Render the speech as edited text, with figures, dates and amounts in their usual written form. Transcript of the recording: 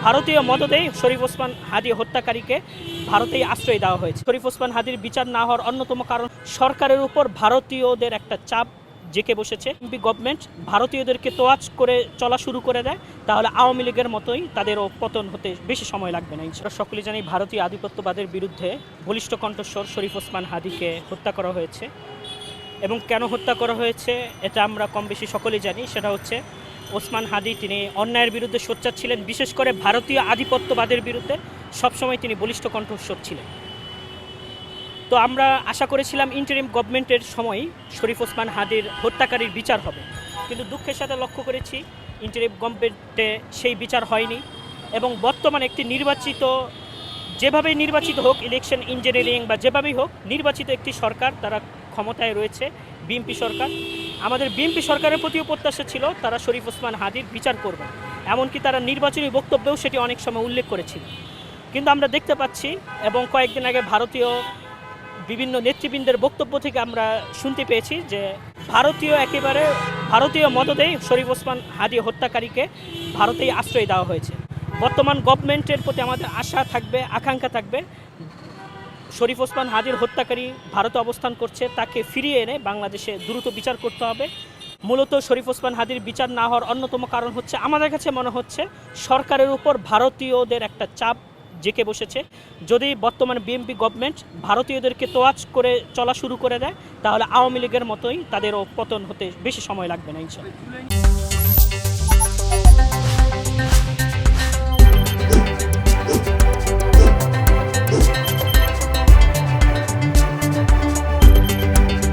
ভারতীয় মদদেই শরীফ ওসমান হাদী হত্যাকারীকে ভারতেই আশ্রয় দেওয়া হয়েছে। শরীফ ওসমান হাদীর বিচার না হওয়ার অন্যতম কারণ সরকারের উপর ভারতীয়দের একটা চাপ জেঁকে বসেছে। গভর্নমেন্ট ভারতীয়দেরকে তোয়াজ করে চলা শুরু করে দেয়, তাহলে আওয়ামী লীগের মতোই তাদেরও পতন হতে বেশি সময় লাগবে না। ইনশাআল্লাহ সকলে জানি ভারতীয় আধিপত্যবাদের বিরুদ্ধে বলিষ্ঠ কণ্ঠস্বর শরীফ ওসমান হাদীকে হত্যা করা হয়েছে। এবং কেন হত্যা করা হয়েছে এটা আমরা কম বেশি সকলেই জানি। সেটা হচ্ছে ওসমান হাদী তিনি অন্যায়ের বিরুদ্ধে সোচ্চার ছিলেন, বিশেষ করে ভারতীয় আধিপত্যবাদের বিরুদ্ধে সবসময় তিনি বলিষ্ঠ কণ্ঠস্বর ছিলেন। তো আমরা আশা করেছিলাম ইন্টারিম গভর্নমেন্টের সময় শরীফ ওসমান হাদীর হত্যাকারীর বিচার হবে, কিন্তু দুঃখের সাথে লক্ষ্য করেছি ইন্টারিম গভর্নমেন্টে সেই বিচার হয়নি। এবং বর্তমানে একটি যেভাবেই নির্বাচিত হোক, ইলেকশন ইঞ্জিনিয়ারিং বা যেভাবেই হোক, নির্বাচিত একটি সরকার তারা ক্ষমতায় রয়েছে, বিএনপি সরকার। আমাদের বিএনপি সরকারের প্রতিও প্রত্যাশা ছিল তারা শরীফ ওসমান হাদীর বিচার করবে, এমনকি তারা নির্বাচনী বক্তব্যেও সেটি অনেক সময় উল্লেখ করেছিল। কিন্তু আমরা দেখতে পাচ্ছি এবং কয়েকদিন আগে ভারতীয় বিভিন্ন নেতৃবৃন্দের বক্তব্য থেকে আমরা শুনতে পেয়েছি যে ভারতীয় মদদেই শরীফ ওসমান হাদী হত্যাকারীকে ভারতেই আশ্রয় দেওয়া হয়েছে। বর্তমান গভর্নমেন্টের প্রতি আমাদের আশা থাকবে, আকাঙ্ক্ষা থাকবে, শরীফ ওসমান হাদীর হত্যাকারী ভারতে অবস্থান করছে, তাকে ফিরিয়ে এনে বাংলাদেশে দ্রুত বিচার করতে হবে। মূলত শরীফ ওসমান হাদীর বিচার না হওয়ার অন্যতম কারণ হচ্ছে আমাদের কাছে মনে হচ্ছে সরকারের উপর ভারতীয়দের একটা চাপ জেঁকে বসেছে। যদি বর্তমান বিএনপি গভর্নমেন্ট ভারতীয়দেরকে তোয়াজ করে চলা শুরু করে দেয়, তাহলে আওয়ামী লীগের মতোই তাদেরও পতন হতে বেশি সময় লাগবে না ইনশাআল্লাহ।